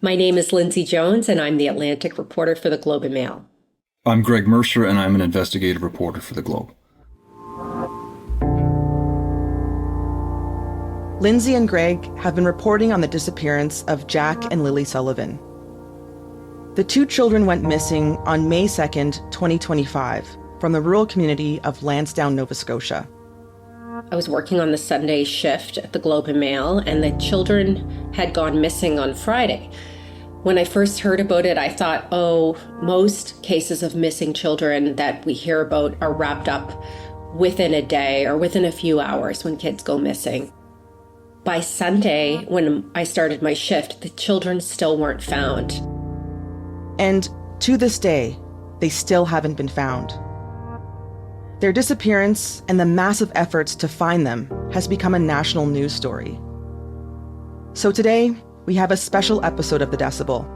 My name is Lindsay Jones, and I'm the Atlantic reporter for the Globe and Mail. I'm Greg Mercer, and I'm an investigative reporter for the Globe. Lindsay and Greg have been reporting on the disappearance of Jack and Lilly Sullivan. The two children went missing on May 2nd, 2025, from the rural community of Lansdowne, Nova Scotia. I was working on the Sunday shift at the Globe and Mail, and the children had gone missing on Friday. When I first heard about it, I thought, most cases of missing children that we hear about are wrapped up within a day or within a few hours when kids go missing. By Sunday, when I started my shift, the children still weren't found. And to this day, they still haven't been found. Their disappearance and the massive efforts to find them has become a national news story. So today, we have a special episode of The Decibel.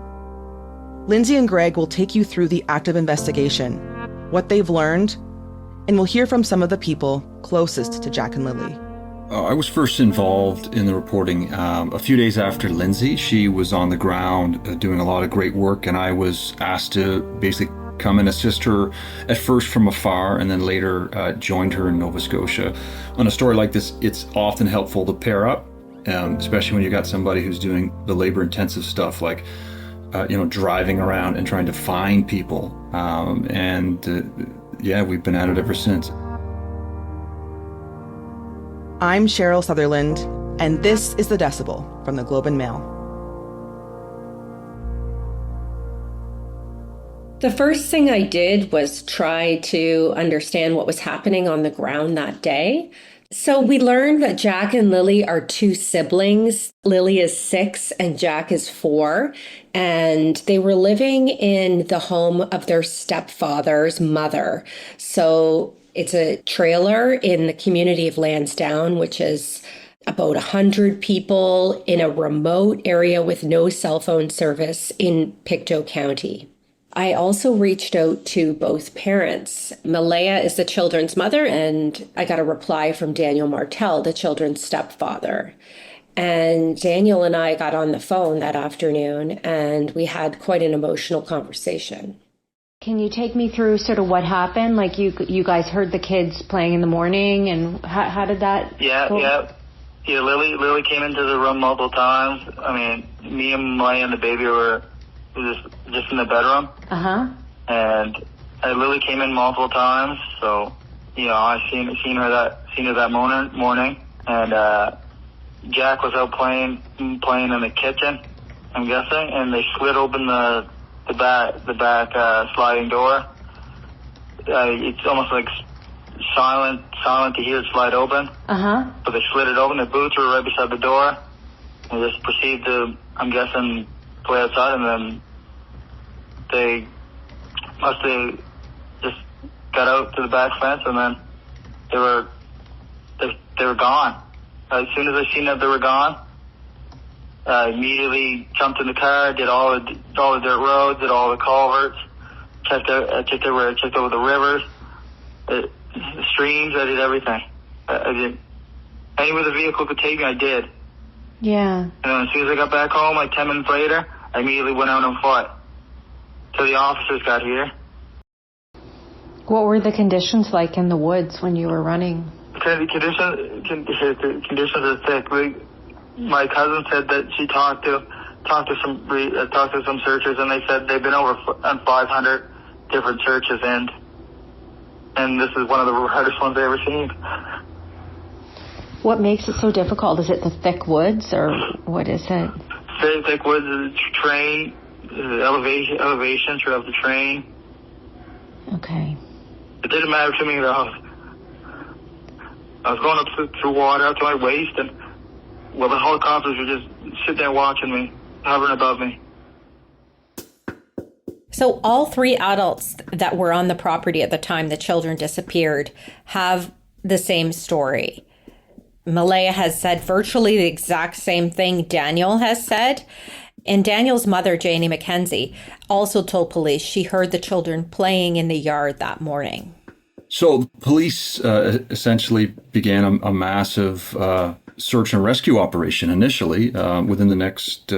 Lindsay and Greg will take you through the active investigation, what they've learned, and we'll hear from some of the people closest to Jack and Lilly. I was first involved in the reporting a few days after Lindsay. She was on the ground doing a lot of great work, and I was asked to basically come and assist her at first from afar, and then later joined her in Nova Scotia. On a story like this, it's often helpful to pair up, especially when you got somebody who's doing the labor-intensive stuff like driving around and trying to find people. We've been at it ever since. I'm Cheryl Sutherland, and this is The Decibel from the Globe and Mail. The first thing I did was try to understand what was happening on the ground that day. So we learned that Jack and Lilly are two siblings. Lilly is 6 and Jack is 4. And they were living in the home of their stepfather's mother. So it's a trailer in the community of Lansdowne, which is about 100 people in a remote area with no cell phone service in Pictou County. I also reached out to both parents. Malaya is the children's mother, and I got a reply from Daniel Martel, the children's stepfather. And Daniel and I got on the phone that afternoon, and we had quite an emotional conversation. Can you take me through sort of what happened? Like you guys heard the kids playing in the morning, and how did that go? Yeah, Lily came into the room multiple times. I mean, me and Malaya and the baby were just in the bedroom. And Lily came in multiple times, so I seen her that morning. And Jack was out playing in the kitchen, I'm guessing, and they slid open the back sliding door. It's almost like silent to hear it slide open. But they slid it open. The boots were right beside the door, and just proceeded to, I'm guessing, play outside, and then they must have just got out to the back fence, and then they were gone. As soon as I seen that they were gone, I immediately jumped in the car, did all the dirt roads, did all the culverts, checked over the rivers, the streams. I did everything. I did anywhere the vehicle could take me, I did. Yeah. And then as soon as I got back home, like 10 minutes later, I immediately went out on foot till the officers got here. What were the conditions like in the woods when you were running? The conditions are thick. My cousin said that she talked to some searchers, and they said they've been over on 500 different searches, and this is one of the hardest ones I've ever seen. What makes it so difficult? Is it the thick woods, or what is it? Very thick woods, the terrain, the elevation throughout the terrain. Okay. It didn't matter to me at all. I was going up through water up to my waist, and the helicopters were just sitting there watching me, hovering above me. So all 3 adults that were on the property at the time the children disappeared have the same story. Malaya has said virtually the exact same thing Daniel has said. And Daniel's mother, Janie McKenzie, also told police she heard the children playing in the yard that morning. So police essentially began a massive search and rescue operation initially. Within the next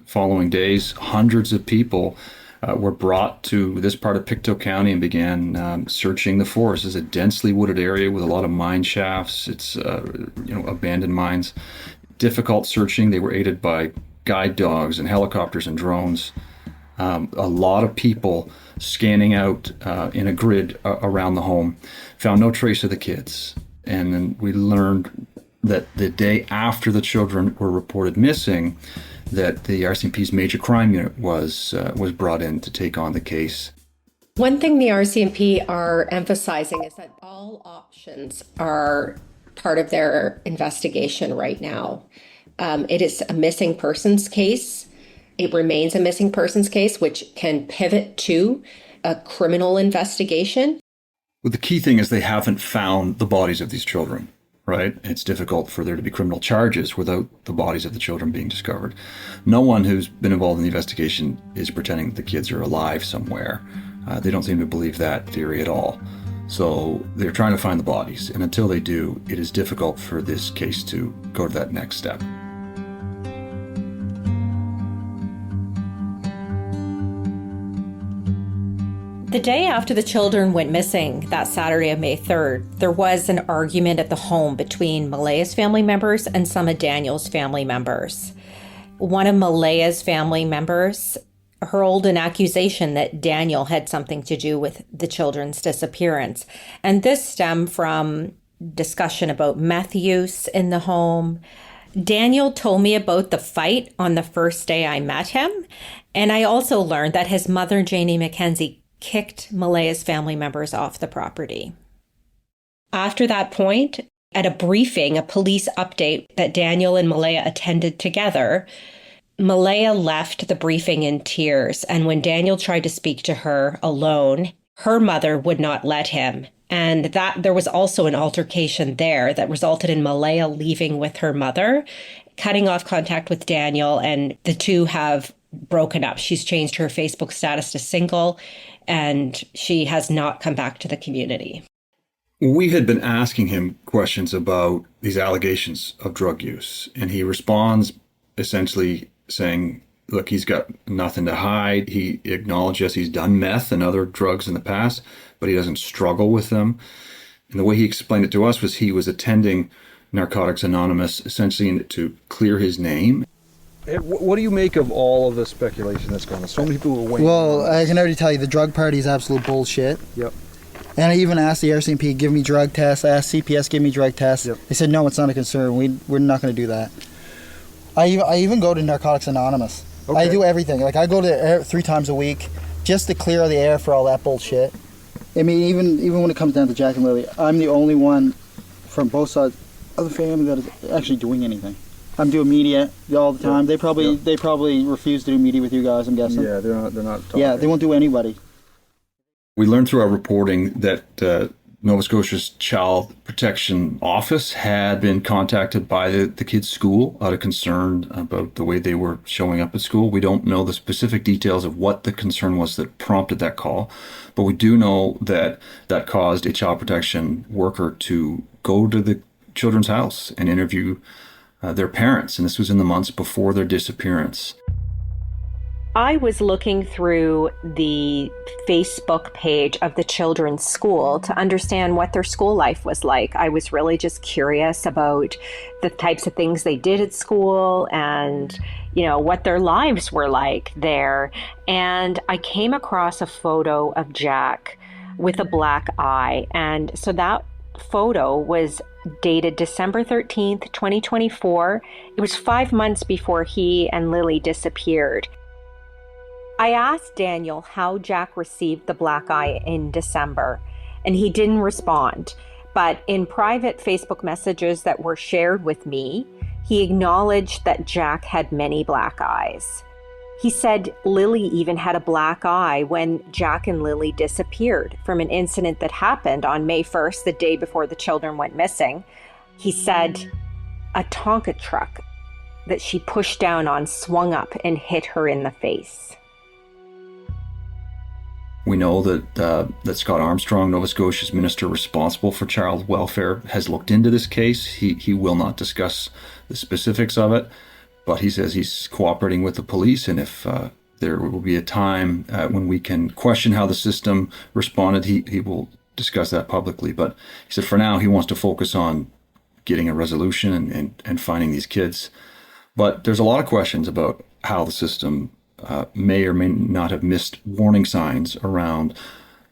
following days, hundreds of people were brought to this part of Pictou County and began searching the forest. It's a densely wooded area with a lot of mine shafts. It's abandoned mines. Difficult searching. They were aided by guide dogs and helicopters and drones. A lot of people scanning out in a grid around the home. Found no trace of the kids. And then we learned that the day after the children were reported missing, that the RCMP's major crime unit was brought in to take on the case. One thing the RCMP are emphasizing is that all options are part of their investigation right now. It is a missing persons case. It remains a missing persons case, which can pivot to a criminal investigation. Well, the key thing is they haven't found the bodies of these children, right? It's difficult for there to be criminal charges without the bodies of the children being discovered. No one who's been involved in the investigation is pretending that the kids are alive somewhere. They don't seem to believe that theory at all. So they're trying to find the bodies. And until they do, it is difficult for this case to go to that next step. The day after the children went missing, that Saturday of May 3rd, there was an argument at the home between Malaya's family members and some of Daniel's family members. One of Malaya's family members hurled an accusation that Daniel had something to do with the children's disappearance. And this stemmed from discussion about meth use in the home. Daniel told me about the fight on the first day I met him. And I also learned that his mother, Janie McKenzie, kicked Malaya's family members off the property. After that point, at a briefing, a police update that Daniel and Malaya attended together, Malaya left the briefing in tears. And when Daniel tried to speak to her alone, her mother would not let him. And that there was also an altercation there that resulted in Malaya leaving with her mother, cutting off contact with Daniel, and the two have broken up. She's changed her Facebook status to single, and she has not come back to the community. We had been asking him questions about these allegations of drug use, and he responds essentially saying, look, he's got nothing to hide. He acknowledges he's done meth and other drugs in the past, but he doesn't struggle with them. And the way he explained it to us was he was attending Narcotics Anonymous essentially to clear his name. What do you make of all of the speculation that's going on? So many people are waiting. Well, I can already tell you the drug party is absolute bullshit. Yep. And I even asked the RCMP, give me drug tests. I asked CPS, give me drug tests. Yep. They said, no, it's not a concern. We're not going to do that. I even go to Narcotics Anonymous. Okay. I do everything. Like, I go to 3 times a week just to clear the air for all that bullshit. I mean, even when it comes down to Jack and Lilly, I'm the only one from both sides of the family that is actually doing anything. I'm doing media all the time. Yep. They probably refuse to do media with you guys, I'm guessing. Yeah, they're not talking. Yeah, they won't do anybody. We learned through our reporting that Nova Scotia's Child Protection Office had been contacted by the kids' school out of concern about the way they were showing up at school. We don't know the specific details of what the concern was that prompted that call, but we do know that caused a child protection worker to go to the children's house and interview their parents, and this was in the months before their disappearance. I was looking through the Facebook page of the children's school to understand what their school life was like. I was really just curious about the types of things they did at school and, what their lives were like there. And I came across a photo of Jack with a black eye. And so that photo was dated December 13th, 2024. It was 5 months before he and Lily disappeared. I asked Daniel how Jack received the black eye in December, and he didn't respond. But in private Facebook messages that were shared with me, he acknowledged that Jack had many black eyes. He said Lily even had a black eye when Jack and Lily disappeared from an incident that happened on May 1st, the day before the children went missing. He said a Tonka truck that she pushed down on swung up and hit her in the face. We know that Scott Armstrong, Nova Scotia's minister responsible for child welfare, has looked into this case. He will not discuss the specifics of it, but he says he's cooperating with the police, and if there will be a time when we can question how the system responded, he will discuss that publicly. But he said for now he wants to focus on getting a resolution and finding these kids. But there's a lot of questions about how the system may or may not have missed warning signs around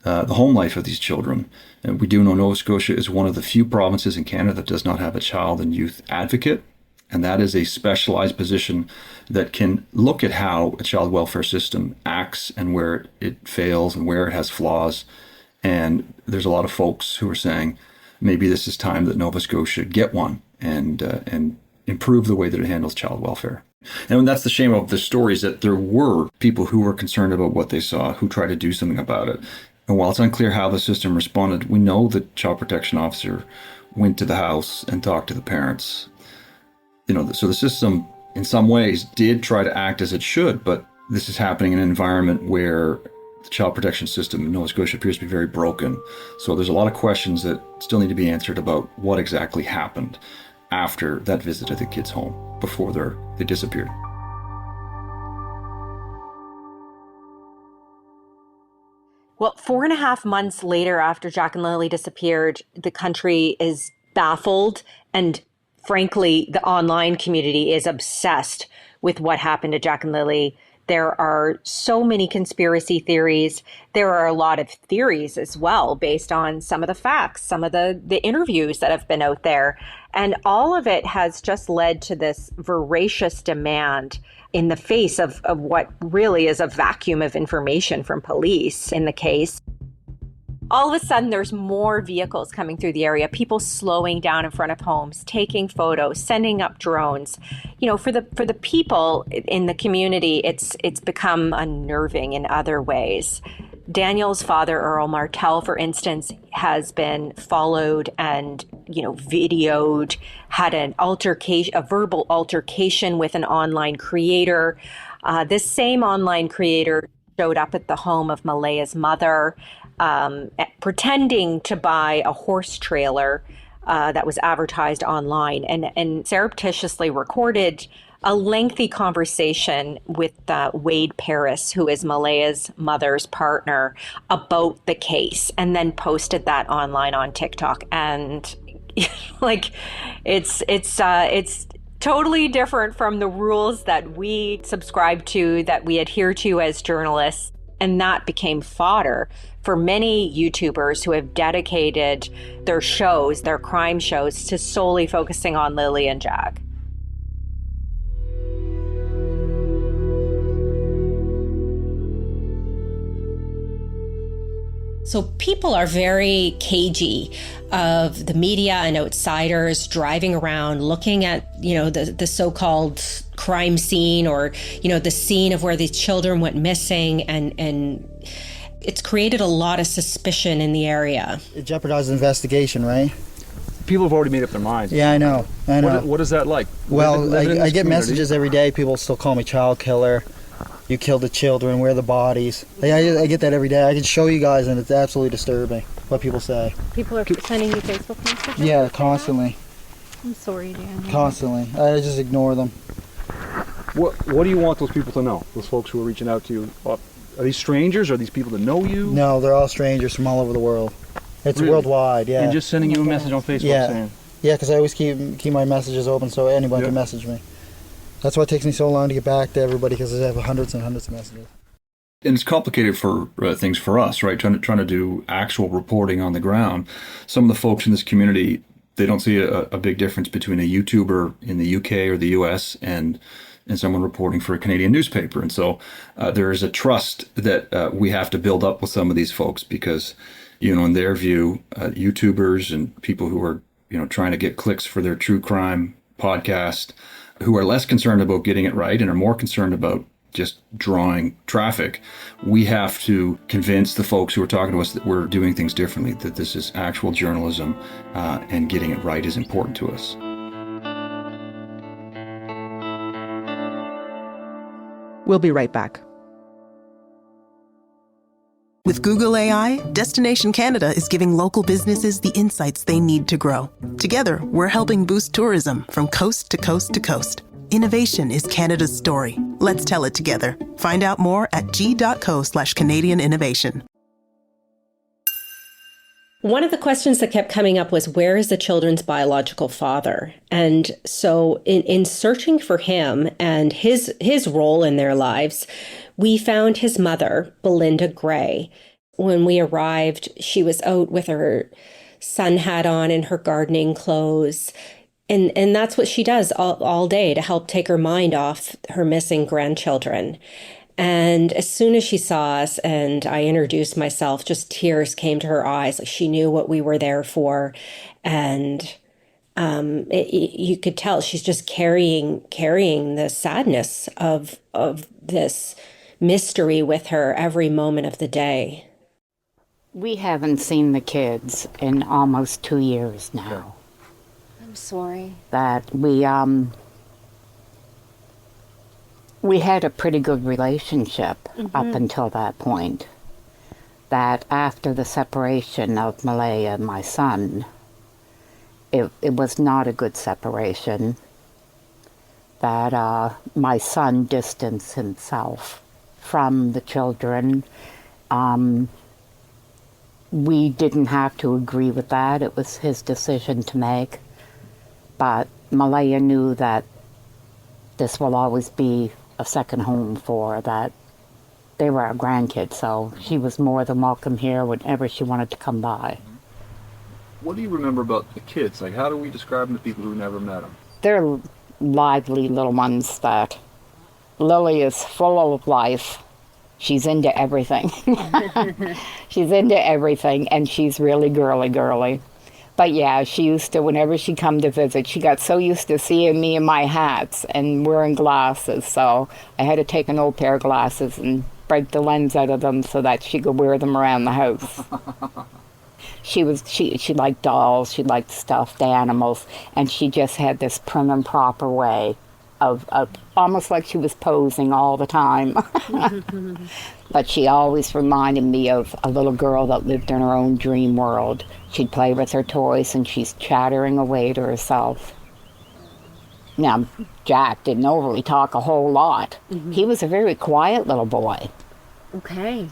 the home life of these children. And we do know Nova Scotia is one of the few provinces in Canada that does not have a child and youth advocate. And that is a specialized position that can look at how a child welfare system acts and where it fails and where it has flaws. And there's a lot of folks who are saying maybe this is time that Nova Scotia get one and improve the way that it handles child welfare. And that's the shame of the story, is that there were people who were concerned about what they saw, who tried to do something about it. And while it's unclear how the system responded, we know that child protection officer went to the house and talked to the parents. So the system in some ways did try to act as it should, but this is happening in an environment where the child protection system in Nova Scotia appears to be very broken. So there's a lot of questions that still need to be answered about what exactly happened after that visit to the kids' home, before they disappeared. Well, 4.5 months later, after Jack and Lilly disappeared, the country is baffled, and frankly, the online community is obsessed with what happened to Jack and Lilly. There are so many conspiracy theories. There are a lot of theories as well, based on some of the facts, some of the interviews that have been out there. And all of it has just led to this voracious demand in the face of what really is a vacuum of information from police in the case. All of a sudden, there's more vehicles coming through the area, people slowing down in front of homes, taking photos, sending up drones. For the people in the community, it's become unnerving in other ways. Daniel's father, Earl Martell, for instance, has been followed and, videoed, had a verbal altercation with an online creator. This same online creator showed up at the home of Malaya's mother, pretending to buy a horse trailer that was advertised online, and surreptitiously recorded a lengthy conversation with Wade Paris, who is Malaya's mother's partner, about the case, and then posted that online on TikTok. And it's totally different from the rules that we subscribe to, that we adhere to as journalists. And that became fodder for many YouTubers who have dedicated their shows, their crime shows, to solely focusing on Lilly and Jack. So people are very cagey of the media and outsiders driving around looking at, the so-called crime scene, or, the scene of where these children went missing, and it's created a lot of suspicion in the area. It jeopardizes investigation, right? People have already made up their minds. Yeah, I know. What is that like? Well, I get messages every day. People still call me child killer. You killed the children, where are the bodies? I get that every day. I can show you guys, and it's absolutely disturbing what people say. People are sending you Facebook messages? Yeah, constantly. I'm sorry, Dan. Constantly. I just ignore them. What do you want those people to know, those folks who are reaching out to you? Are these strangers? Are these people that know you? No, they're all strangers from all over the world. It's really? Worldwide, yeah. And just sending you a message on Facebook saying... Yeah, because I always keep my messages open so anyone can message me. That's why it takes me so long to get back to everybody, because I have hundreds and hundreds of messages. And it's complicated for things for us, right? Trying to do actual reporting on the ground. Some of the folks in this community, they don't see a big difference between a YouTuber in the UK or the US and someone reporting for a Canadian newspaper. And so there is a trust that we have to build up with some of these folks, because, in their view, YouTubers and people who are, trying to get clicks for their true crime podcast, who are less concerned about getting it right and are more concerned about just drawing traffic, we have to convince the folks who are talking to us that we're doing things differently, that this is actual journalism, and getting it right is important to us. We'll be right back. With Google AI, Destination Canada is giving local businesses the insights they need to grow. Together, we're helping boost tourism from coast to coast to coast. Innovation is Canada's story. Let's tell it together. Find out more at g.co/Canadian innovation. One of the questions that kept coming up was, where is the children's biological father? And so in searching for him and his role in their lives, we found his mother, Belinda Gray. When we arrived, she was out with her sun hat on and her gardening clothes. And that's what she does all day to help take her mind off her missing grandchildren. And as soon as she saw us and I introduced myself, just tears came to her eyes. Like, she knew what we were there for. And you could tell she's just carrying the sadness of this mystery with her every moment of the day. We haven't seen the kids in almost 2 years now. I'm sorry. That we had a pretty good relationship up until that point. That after the separation of Malaya and my son, it was not a good separation. That my son distanced himself from the children. We didn't have to agree with that. It was his decision to make. But Malaya knew that this will always be a second home for that. They were our grandkids, so she was more than welcome here whenever she wanted to come by. What do you remember about the kids? Like, how do we describe them to people who never met them? They're lively little ones that Lily is full of life. She's into everything. She's into everything, and she's really girly. But yeah, she used to, whenever she come to visit, she got so used to seeing me in my hats and wearing glasses. So I had to take an old pair of glasses and break the lens out of them so that she could wear them around the house. She liked dolls, she liked stuffed animals, and she just had this prim and proper way of almost like she was posing all the time. But she always reminded me of a little girl that lived in her own dream world. She'd play with her toys and she's chattering away to herself. Now, Jack didn't overly talk a whole lot. He was a very quiet little boy. Okay.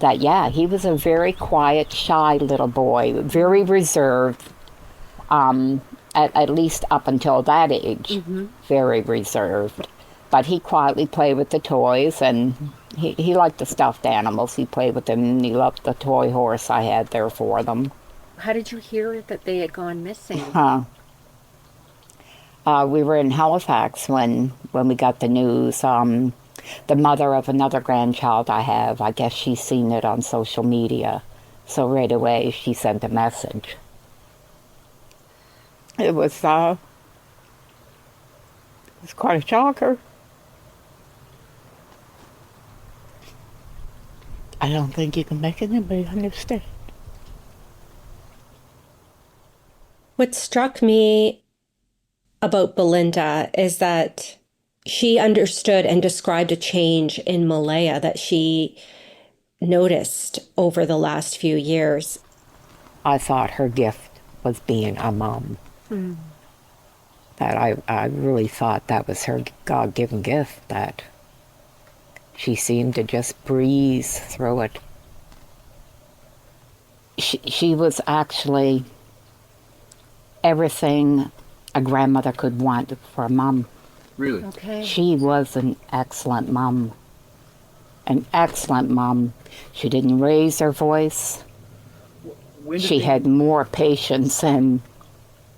He was a very quiet, shy little boy, very reserved, at least up until that age, very reserved. But he quietly played with the toys, and he liked the stuffed animals. He played with them, and he loved the toy horse I had there for them. How did you hear that they had gone missing? We were in Halifax when we got the news. The mother of another grandchild I have, I guess she's seen it on social media. So right away she sent a message. It was quite a shocker. I don't think you can make anybody understand. What struck me about Belinda is that she understood and described a change in Malaya that she noticed over the last few years. I thought her gift was being a mom. That I really thought that was her God-given gift, that she seemed to just breeze through it. She was actually everything a grandmother could want for a mom. Really? Okay. She was an excellent mom. An excellent mom. She didn't raise her voice. She had more patience than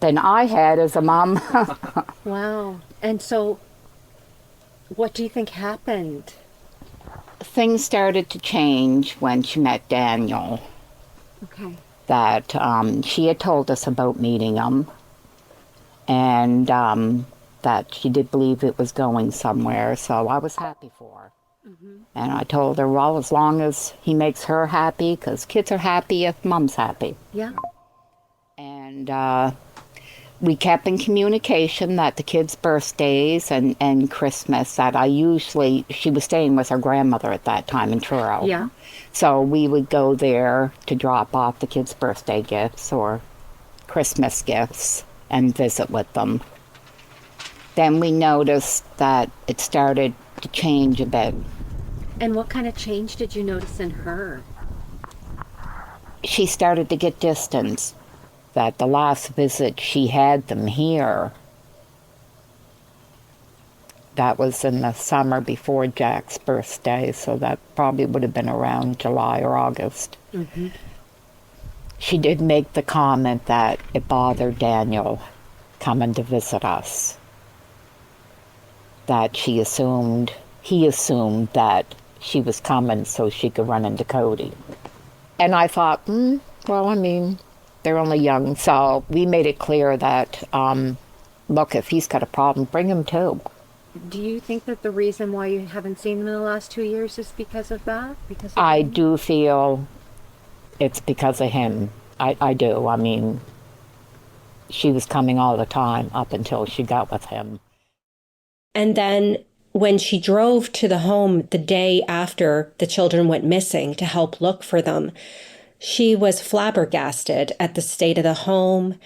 I had as a mom. Wow. And so, what do you think happened? Things started to change when she met Daniel. Okay. That she had told us about meeting him, and that she did believe it was going somewhere, so I was happy for her. And I told her, well, as long as he makes her happy, because kids are happy if mom's happy. Yeah. And we kept in communication that the kids' birthdays and Christmas, that she was staying with her grandmother at that time in Truro. Yeah. So we would go there to drop off the kids' birthday gifts or Christmas gifts and visit with them. Then we noticed that it started to change a bit. And what kind of change did you notice in her? She started to get distance. That the last visit she had them here, that was in the summer before Jack's birthday, so that probably would have been around July or August. Mm-hmm. She did make the comment that it bothered Daniel coming to visit us. That he assumed that she was coming so she could run into Cody. And I thought, well, I mean, they're only young, so we made it clear that, look, if he's got a problem, bring him too. Do you think that the reason why you haven't seen them in the last 2 years is because of that? I do feel it's because of him. I do. I mean, she was coming all the time up until she got with him. And then when she drove to the home the day after the children went missing to help look for them, she was flabbergasted at the state of the home.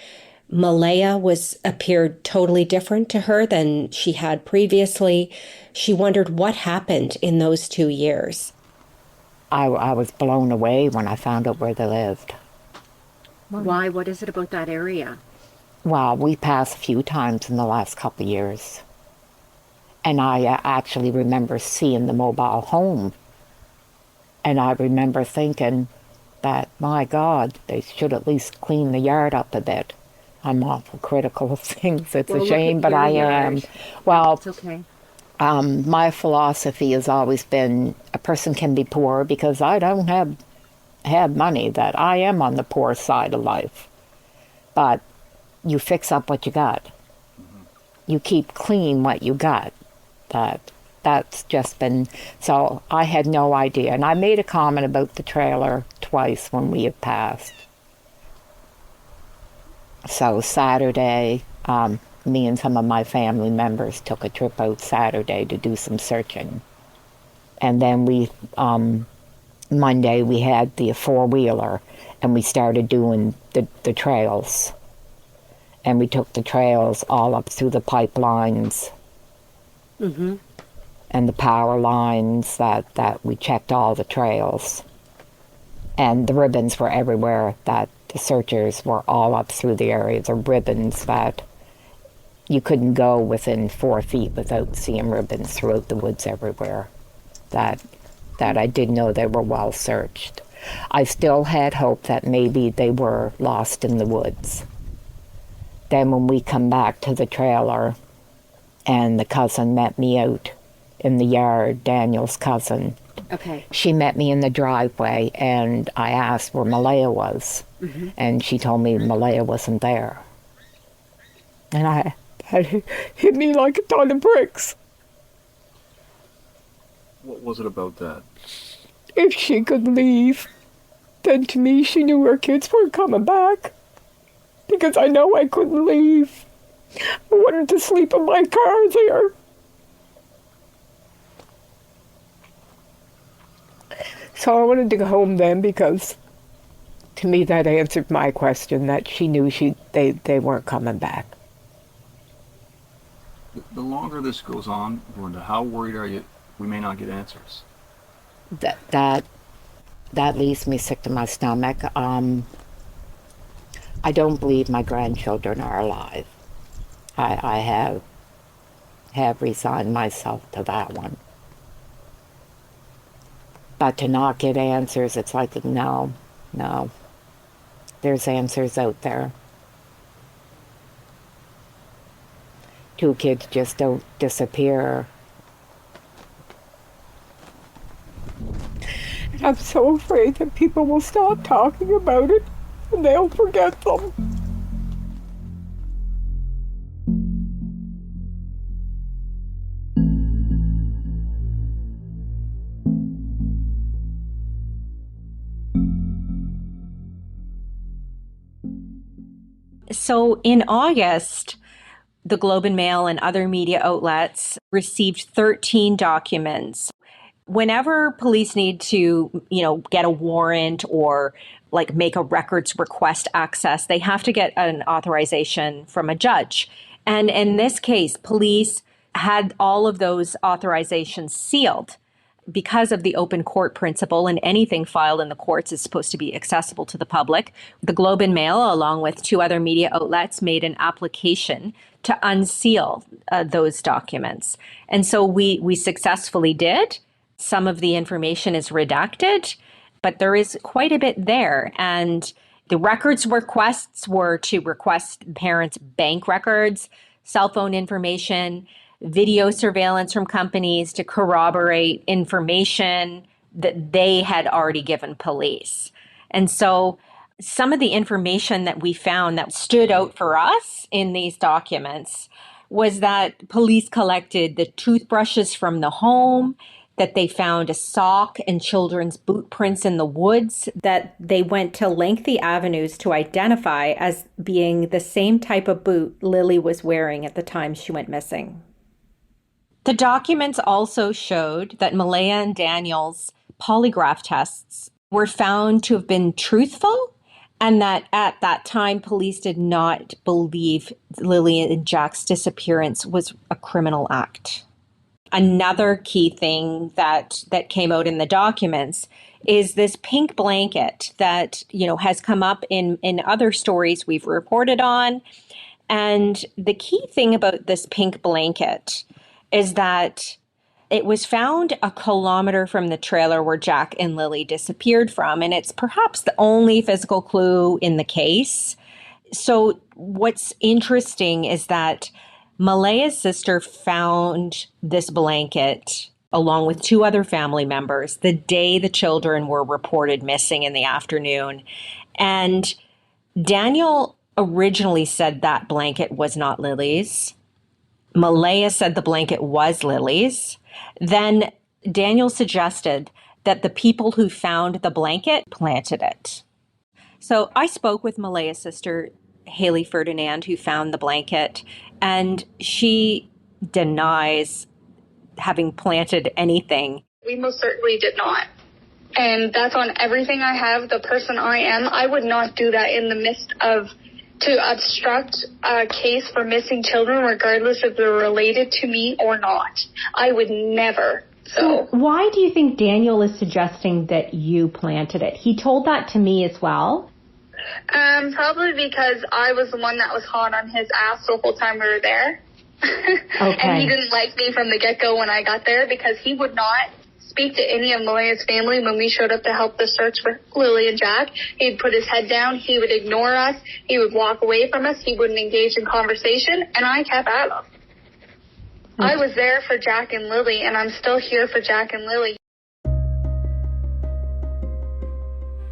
Malaya appeared totally different to her than she had previously. She wondered what happened in those 2 years. I was blown away when I found out where they lived. Why? What is it about that area? Well, we passed a few times in the last couple of years. And I actually remember seeing the mobile home. And I remember thinking that, my God, they should at least clean the yard up a bit. I'm awful critical of things. It's a shame, but I am. Well, it's okay. My philosophy has always been a person can be poor because I don't have money, that I am on the poor side of life. But you fix up what you got. You keep clean what you got. That's just been, so I had no idea. And I made a comment about the trailer twice when we had passed. So Saturday, me and some of my family members took a trip out Saturday to do some searching. And then Monday we had the four-wheeler and we started doing the trails. And we took the trails all up through the pipelines. Mm-hmm. And the power lines, that we checked all the trails. And the ribbons were everywhere, that the searchers were all up through the area. The ribbons that you couldn't go within 4 feet without seeing ribbons throughout the woods everywhere. That I did know they were well searched. I still had hope that maybe they were lost in the woods. Then when we come back to the trailer, and the cousin met me out in the yard, Daniel's cousin. Okay. She met me in the driveway, and I asked where Malaya was. Mm-hmm. And she told me Malaya wasn't there. And that hit me like a ton of bricks. What was it about that? If she could leave, then to me she knew her kids weren't coming back. Because I know I couldn't leave. I wanted to sleep in my car there. So I wanted to go home then because to me that answered my question, that she knew they weren't coming back. The longer this goes on, Brenda, how worried are you we may not get answers? That leaves me sick to my stomach. I don't believe my grandchildren are alive. I have resigned myself to that one. But to not get answers, it's like, no. There's answers out there. 2 kids just don't disappear. And I'm so afraid that people will stop talking about it and they'll forget them. So in August, the Globe and Mail and other media outlets received 13 documents. Whenever police need to, get a warrant or like make a records request access, they have to get an authorization from a judge. And in this case, police had all of those authorizations sealed because of the open court principle, and anything filed in the courts is supposed to be accessible to the public. The Globe and Mail, along with 2 other media outlets, made an application to unseal those documents. And so we successfully did. Some of the information is redacted, but there is quite a bit there. And the records requests were to request parents' bank records, cell phone information, video surveillance from companies to corroborate information that they had already given police. And so some of the information that we found that stood out for us in these documents was that police collected the toothbrushes from the home, that they found a sock and children's boot prints in the woods, that they went to lengthy avenues to identify as being the same type of boot Lilly was wearing at the time she went missing. The documents also showed that Malaya and Daniel's polygraph tests were found to have been truthful, and that at that time, police did not believe Lilly and Jack's disappearance was a criminal act. Another key thing that came out in the documents is this pink blanket that, has come up in other stories we've reported on. And the key thing about this pink blanket is that it was found a kilometer from the trailer where Jack and Lilly disappeared from, and it's perhaps the only physical clue in the case. So what's interesting is that Malaya's sister found this blanket along with 2 other family members the day the children were reported missing in the afternoon. And Daniel originally said that blanket was not Lily's. Malaya said the blanket was Lily's. Then Daniel suggested that the people who found the blanket planted it. So I spoke with Malaya's sister, Haley Ferdinand, who found the blanket, and she denies having planted anything. We most certainly did not. And that's on everything I have, the person I am. I would not do that in the midst of to obstruct a case for missing children, regardless if they're related to me or not. I would never. So why do you think Daniel is suggesting that you planted it? He told that to me as well. Probably because I was the one that was hot on his ass the whole time we were there. Okay. And he didn't like me from the get-go when I got there because he would not speak to any of Malaya's family when we showed up to help the search for Lilly and Jack. He'd put his head down. He would ignore us. He would walk away from us. He wouldn't engage in conversation, and I kept at him. Okay. I was there for Jack and Lilly, and I'm still here for Jack and Lilly.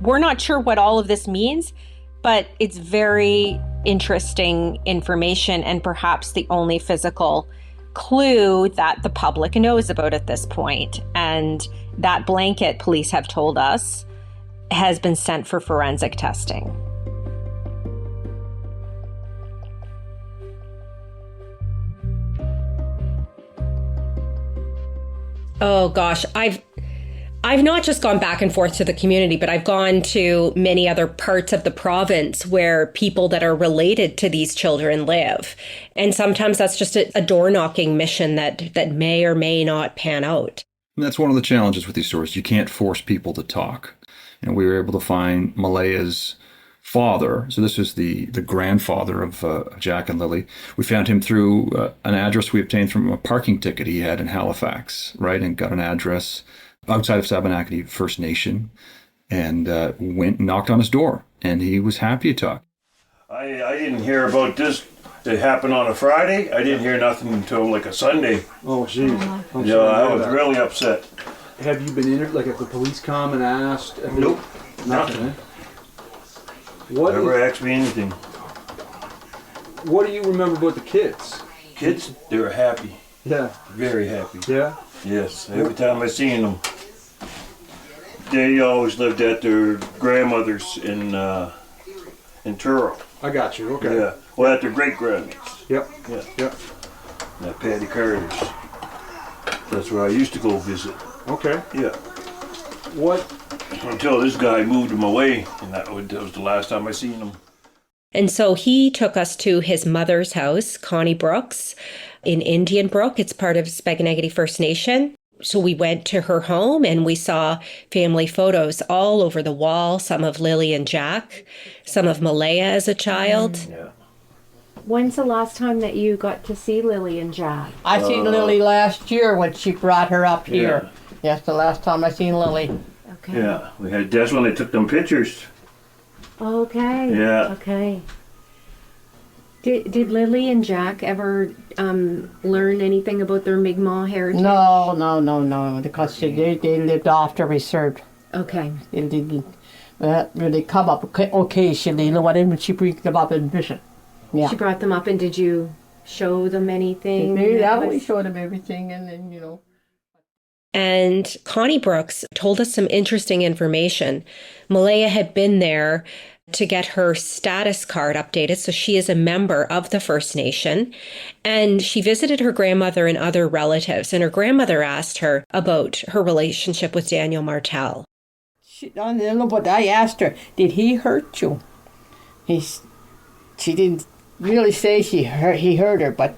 We're not sure what all of this means, but it's very interesting information and perhaps the only physical clue that the public knows about at this point. And that blanket, police have told us, has been sent for forensic testing. Oh gosh, I've not just gone back and forth to the community, but I've gone to many other parts of the province where people that are related to these children live. And sometimes that's just a door-knocking mission that may or may not pan out. And that's one of the challenges with these stories. You can't force people to talk. And we were able to find Malaya's father. So this is the grandfather of Jack and Lilly. We found him through an address we obtained from a parking ticket he had in Halifax, right? And got an address outside of Sabanakani First Nation, and went and knocked on his door, and he was happy to talk. I didn't hear about this. It happened on a Friday. I didn't hear nothing until like a Sunday. Oh, jeez. Yeah, I was really upset. Have you been in? Like, if the police come and asked? Nope. Nothing. Eh? Never asked me anything. What do you remember about the kids? Kids, they were happy. Yeah. Very happy. Yeah? Yes. Every time I seen them, they always lived at their grandmother's in Truro. I got you. Okay. Yeah. Well, at their great grandniece. Yep. Yeah. Yep. At Patty Carter's. That's where I used to go visit. Okay. Yeah. What? Until this guy moved him away, and that was the last time I seen him. And so he took us to his mother's house, Connie Brooks, in Indian Brook. It's part of Spaghetti First Nation. So we went to her home and we saw family photos all over the wall, some of Lily and Jack, some of Malaya as a child. Yeah. When's the last time that you got to see Lily and Jack? I seen Lily last year when she brought her up here. Yes, the last time I seen Lily. Okay. Yeah, that's when they took them pictures. Okay. Yeah. Okay. Did Lily and Jack ever learn anything about their Mi'kmaq heritage? No, because they lived off the reserve. Okay. They come up occasionally, when she brings them up and visit. Yeah. She brought them up, and did you show them anything? Yeah, we showed them everything, and then, And Connie Brooks told us some interesting information. Malaya had been there to get her status card updated, so she is a member of the First Nation. And she visited her grandmother and other relatives, and her grandmother asked her about her relationship with Daniel Martel. But I asked her, did he hurt you? She didn't really say he hurt her, but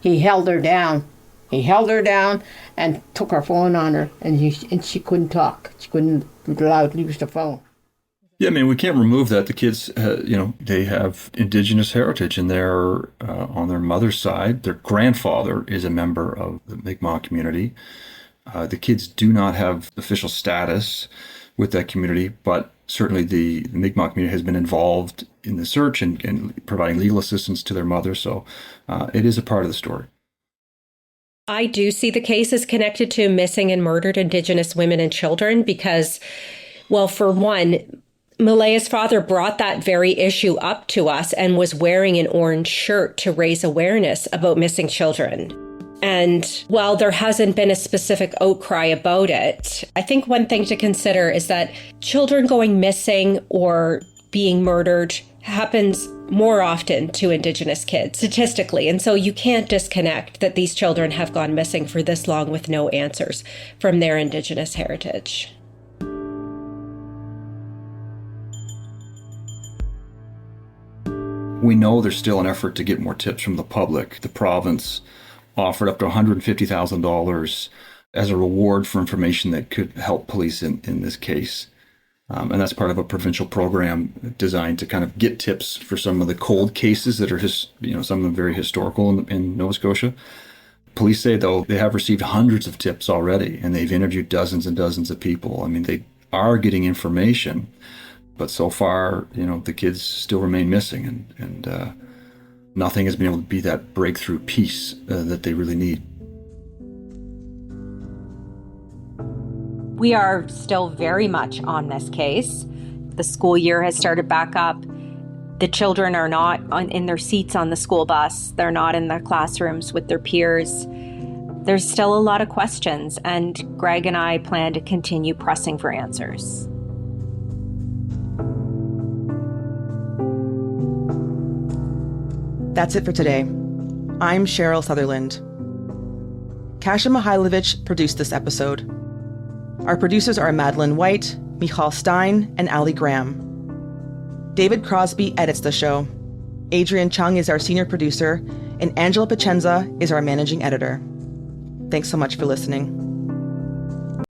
he held her down. He held her down and took her phone on her, and she couldn't talk. She couldn't use the phone. Yeah, I mean, we can't remove that. The kids, they have Indigenous heritage, and they're on their mother's side. Their grandfather is a member of the Mi'kmaq community. The kids do not have official status with that community, but certainly the Mi'kmaq community has been involved in the search and providing legal assistance to their mother. So it is a part of the story. I do see the case as connected to missing and murdered Indigenous women and children because, well, for one, Malaya's father brought that very issue up to us and was wearing an orange shirt to raise awareness about missing children. And while there hasn't been a specific outcry about it, I think one thing to consider is that children going missing or being murdered happens more often to Indigenous kids, statistically. And so you can't disconnect that these children have gone missing for this long with no answers from their Indigenous heritage. We know there's still an effort to get more tips from the public. The province offered up to $150,000 as a reward for information that could help police in this case. And that's part of a provincial program designed to kind of get tips for some of the cold cases that are, some of them very historical in Nova Scotia. Police say, though, they have received hundreds of tips already, and they've interviewed dozens and dozens of people. I mean, they are getting information, but so far, the kids still remain missing, and nothing has been able to be that breakthrough piece that they really need. We are still very much on this case. The school year has started back up. The children are not in their seats on the school bus. They're not in the classrooms with their peers. There's still a lot of questions, and Greg and I plan to continue pressing for answers. That's it for today. I'm Cheryl Sutherland. Kasia Mihailovich produced this episode. Our producers are Madeline White, Michal Stein, and Ali Graham. David Crosby edits the show. Adrian Chung is our senior producer, and Angela Pacenza is our managing editor. Thanks so much for listening.